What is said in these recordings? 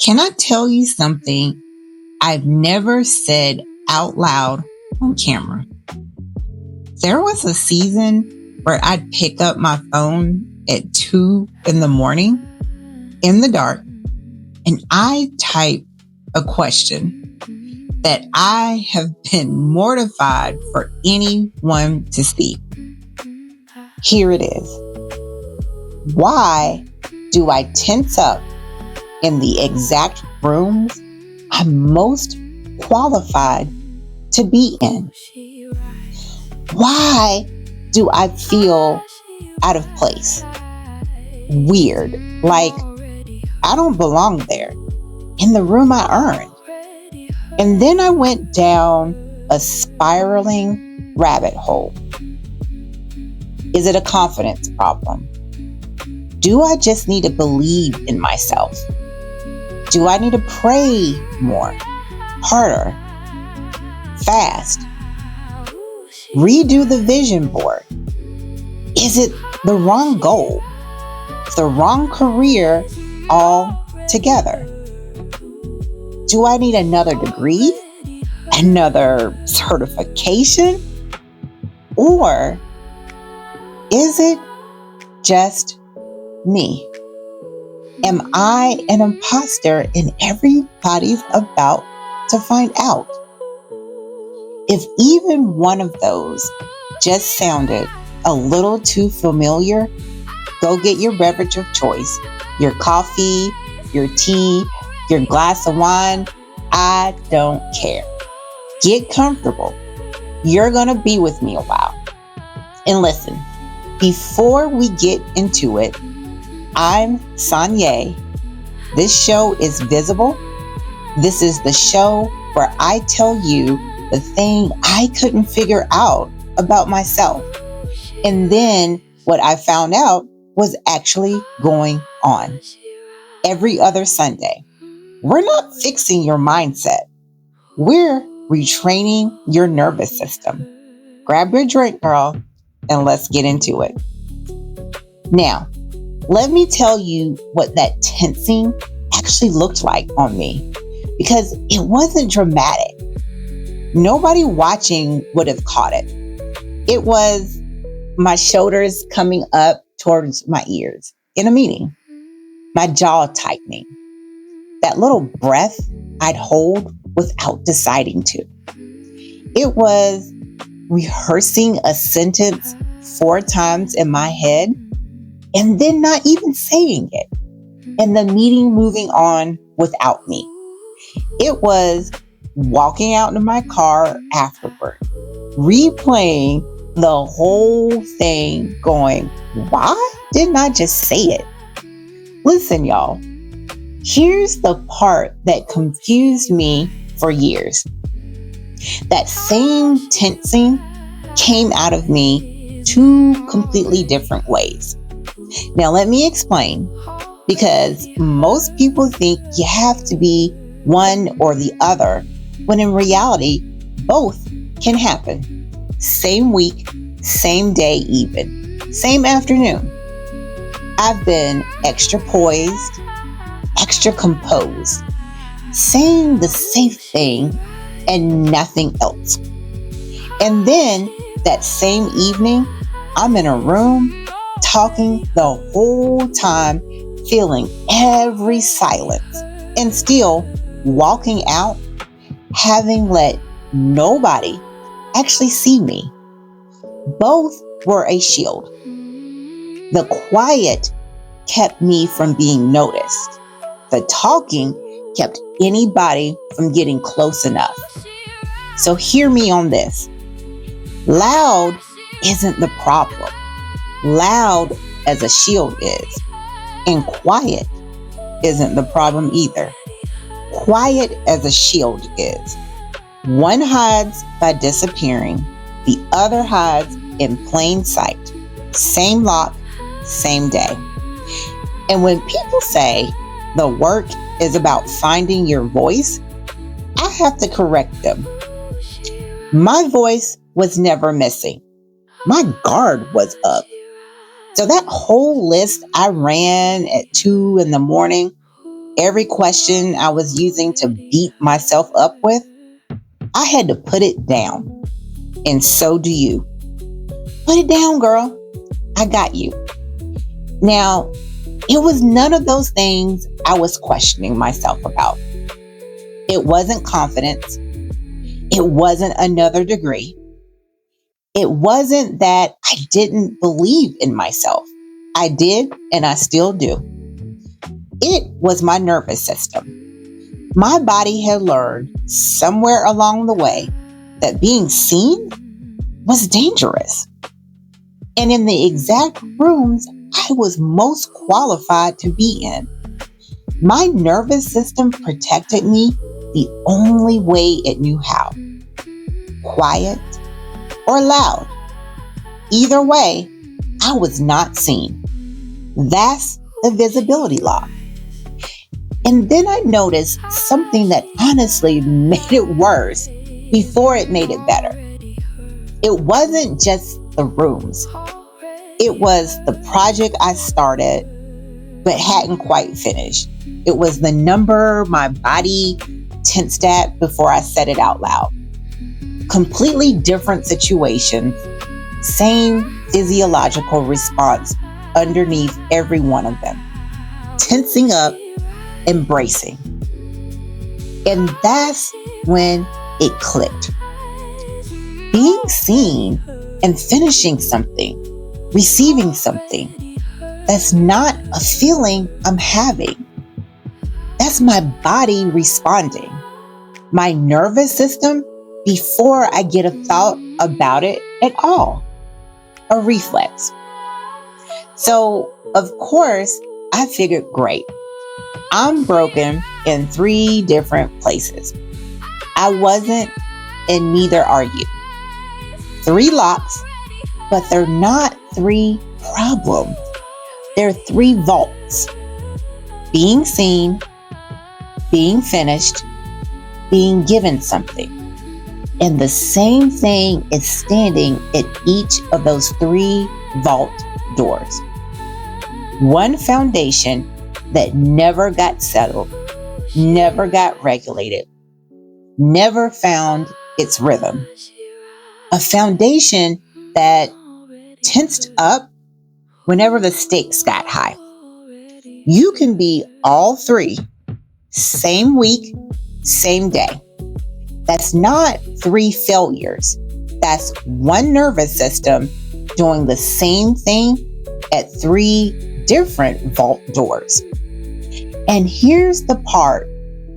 Can I tell you something I've never said out loud on camera? There was a season where I'd pick up my phone at 2 in the morning in the dark and I'd type a question that I have been mortified for anyone to see. Here it is. Why do I tense up in the exact rooms I'm most qualified to be in? Why do I feel out of place? Weird, like I don't belong there, in the room I earned. And then I went down a spiraling rabbit hole. Is it a confidence problem? Do I just need to believe in myself? Do I need to pray more, harder, fast? Redo the vision board. Is it the wrong goal? The wrong career altogether? Do I need another degree? Another certification? Or is it just me? Am I an imposter and everybody's about to find out? If even one of those just sounded a little too familiar, go get your beverage of choice, your coffee, your tea, your glass of wine. I don't care. Get comfortable. You're going to be with me a while. And listen, before we get into it, I'm Sanye. This show is visible. This is the show where I tell you the thing I couldn't figure out about myself. And then what I found out was actually going on. Every other Sunday. We're not fixing your mindset. We're retraining your nervous system. Grab your drink, girl, and let's get into it. Now, let me tell you what that tensing actually looked like on me, because it wasn't dramatic. Nobody watching would have caught it. It was my shoulders coming up towards my ears in a meeting, my jaw tightening, that little breath I'd hold without deciding to. It was rehearsing a sentence 4 times in my head and then not even saying it, and the meeting moving on without me. It was walking out in my car afterward, replaying the whole thing, going, why didn't I just say it? Listen, y'all, here's the part that confused me for years. That same tensing came out of me 2 completely different ways. Now, let me explain, because most people think you have to be one or the other, when in reality, both can happen. Same week, same day even, same afternoon. I've been extra poised, extra composed, saying the safe thing and nothing else. And then that same evening, I'm in a room talking the whole time, feeling every silence, and still walking out, having let nobody actually see me. Both were a shield. The quiet kept me from being noticed. The talking kept anybody from getting close enough. So hear me on this. Loud isn't the problem. Loud as a shield is. And quiet isn't the problem either. Quiet as a shield is. One hides by disappearing. The other hides in plain sight. Same lock, same day. And when people say the work is about finding your voice, I have to correct them. My voice was never missing. My guard was up. So that whole list I ran at 2 in the morning, Every question I was using to beat myself up with, I had to put it down. And so do you. Put it down, girl. I got you. Now, it was none of those things I was questioning myself about. It wasn't confidence. It wasn't another degree. It wasn't that I didn't believe in myself. I did, and I still do. It was my nervous system. My body had learned somewhere along the way that being seen was dangerous. And in the exact rooms I was most qualified to be in, my nervous system protected me the only way it knew how. Quiet or loud. Either way, I was not seen. That's the visibility law. And then I noticed something that honestly made it worse before it made it better. It wasn't just the rooms. It was the project I started but hadn't quite finished. It was the number my body tensed at before I said it out loud. Completely different situations, same physiological response underneath every one of them. Tensing up, embracing. And that's when it clicked. Being seen and finishing something, receiving something, that's not a feeling I'm having. That's my body responding. My nervous system before I get a thought about it at all. A reflex. So, of course, I figured, great. I'm broken in 3 different places. I wasn't, and neither are you. 3 locks, but they're not 3 problems. They're 3 vaults. Being seen, being finished, being given something. And the same thing is standing at each of those 3 vault doors. One foundation that never got settled, never got regulated, never found its rhythm. A foundation that tensed up whenever the stakes got high. You can be all 3, same week, same day. That's not 3 failures. That's one nervous system doing the same thing at 3 different vault doors. And here's the part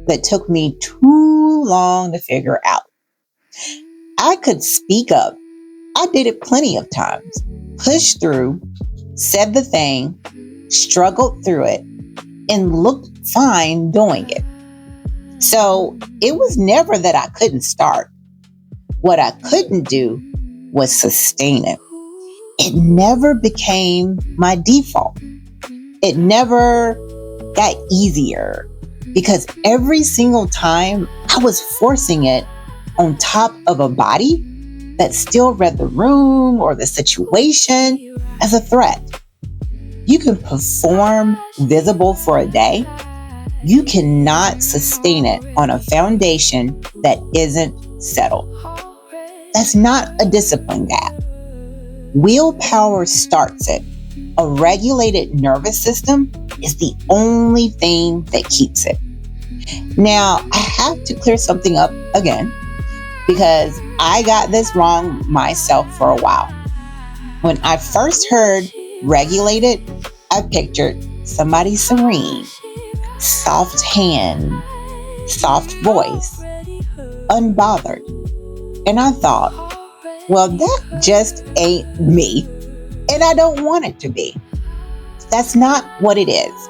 that took me too long to figure out. I could speak up. I did it plenty of times. Pushed through, said the thing, struggled through it, and looked fine doing it. So it was never that I couldn't start. What I couldn't do was sustain it. It never became my default. It never got easier because every single time I was forcing it on top of a body that still read the room or the situation as a threat. You can perform visible for a day. You cannot sustain it on a foundation that isn't settled. That's not a discipline gap. Willpower starts it. A regulated nervous system is the only thing that keeps it. Now, I have to clear something up again because I got this wrong myself for a while. When I first heard regulated, I pictured somebody serene, soft hand, soft voice, unbothered. And I thought, well, that just ain't me. And I don't want it to be. That's not what it is.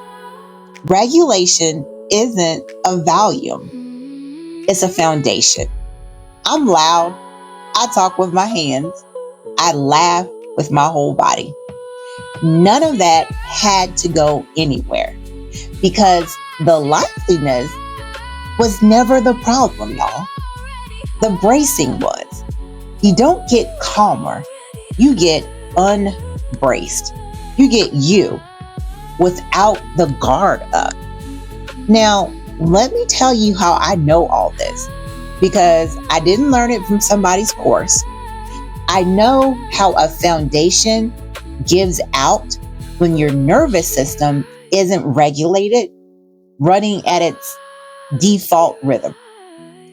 Regulation isn't a volume. It's a foundation. I'm loud. I talk with my hands. I laugh with my whole body. None of that had to go anywhere because the liveliness was never the problem, y'all. The bracing was. You don't get calmer. You get unbraced. You get you without the guard up. Now, let me tell you how I know all this, because I didn't learn it from somebody's course. I know how a foundation gives out when your nervous system isn't regulated, running at its default rhythm,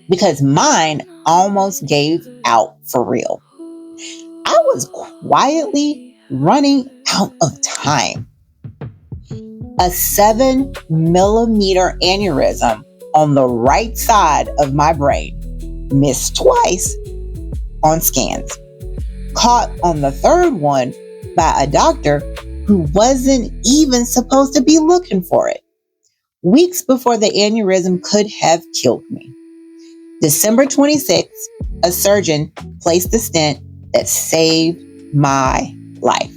because mine almost gave out for real. I was quietly running out of time. A 7 millimeter aneurysm on the right side of my brain, missed twice on scans, caught on the third one by a doctor who wasn't even supposed to be looking for it, weeks before the aneurysm could have killed me. December 26th, a surgeon placed a stent that saved my life.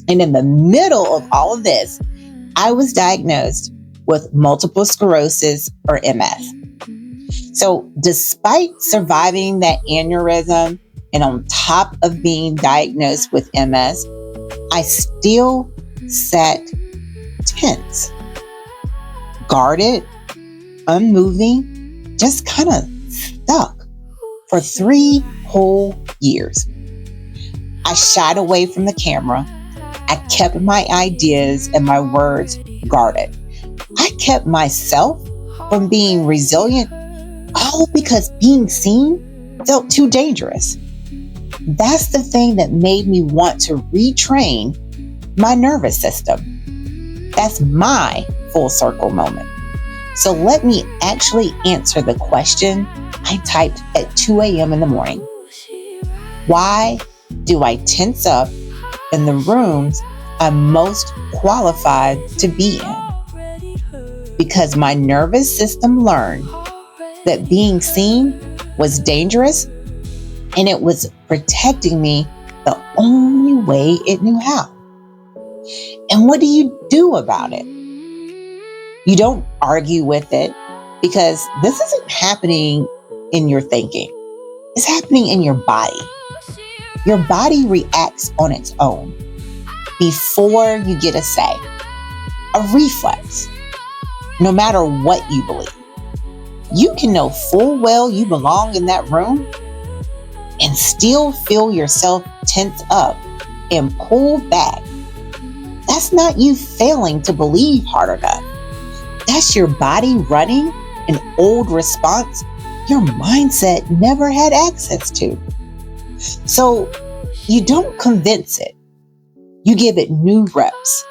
And in the middle of all of this, I was diagnosed with multiple sclerosis, or MS. So despite surviving that aneurysm and on top of being diagnosed with MS, I still sat tense, guarded, unmoving, just kind of stuck for 3 whole years. I shied away from the camera. I kept my ideas and my words guarded. I kept myself from being resilient, all because being seen felt too dangerous. That's the thing that made me want to retrain my nervous system. That's my full circle moment. So let me actually answer the question I typed at 2 a.m. in the morning. Why do I tense up in the rooms I'm most qualified to be in? Because my nervous system learned that being seen was dangerous, and it was protecting me the only way it knew how. And what do you do about it? You don't argue with it, because this isn't happening in your thinking. It's happening in your body. Your body reacts on its own before you get a say. A reflex, no matter what you believe. You can know full well you belong in that room and still feel yourself tense up and pull back. That's not you failing to believe hard enough. That's your body running an old response your mindset never had access to. So you don't convince it. You give it new reps.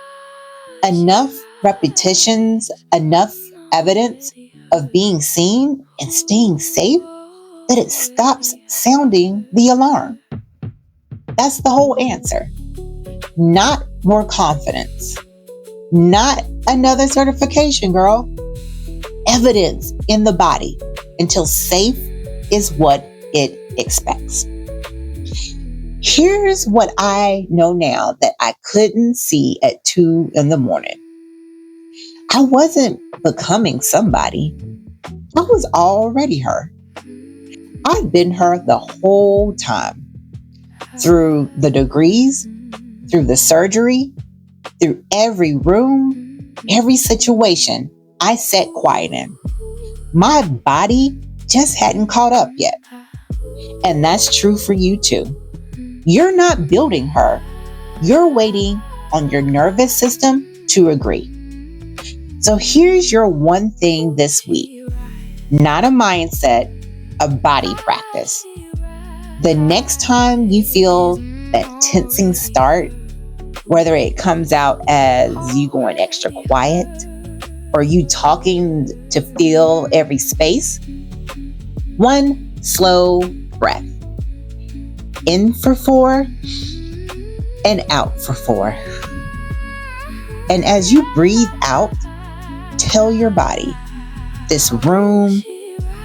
Enough repetitions, enough evidence of being seen and staying safe that it stops sounding the alarm. That's the whole answer. Not more confidence. Not another certification, girl. Evidence in the body until safe is what it expects. Here's what I know now that I couldn't see at 2 in the morning. I wasn't becoming somebody. I was already her. I've been her the whole time. Through the degrees, through the surgery, through every room, every situation I sat quiet in. My body just hadn't caught up yet. And that's true for you too. You're not building her. You're waiting on your nervous system to agree. So here's your one thing this week. Not a mindset, a body practice. The next time you feel that tensing start, whether it comes out as you going extra quiet or you talking to fill every space, one slow breath. In for 4 and out for 4. And as you breathe out, tell your body, this room,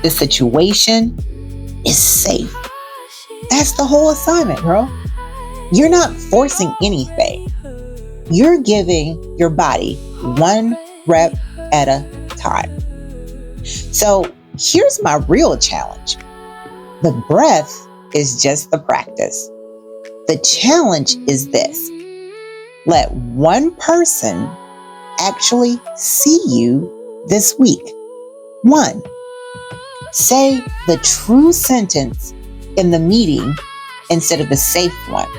this situation is safe. That's the whole assignment, girl. You're not forcing anything. You're giving your body 1 rep at a time. So here's my real challenge. The breath is just the practice. The challenge is this. Let one person actually see you this week. 1. Say the true sentence in the meeting instead of the safe one.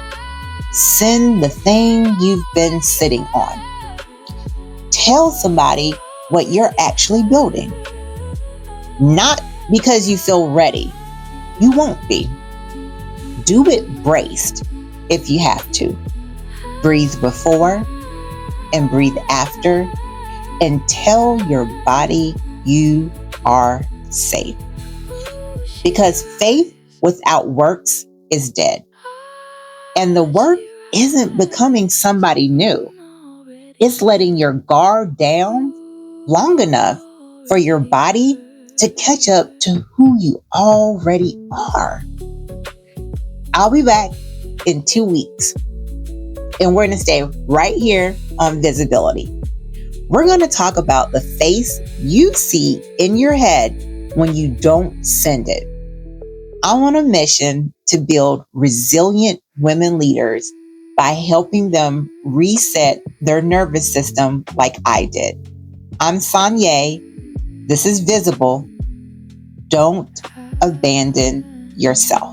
Send the thing you've been sitting on. Tell somebody what you're actually building. Not because you feel ready. You won't be. Do it braced if you have to. Breathe before and breathe after, and tell your body you are safe. Because faith without works is dead. And the work isn't becoming somebody new. It's letting your guard down long enough for your body to catch up to who you already are. I'll be back in 2 weeks, and we're going to stay right here on visibility. We're going to talk about the face you see in your head when you don't send it. I'm on a mission to build resilient women leaders by helping them reset their nervous system like I did. I'm Sanye. This is Visible. Don't abandon yourself.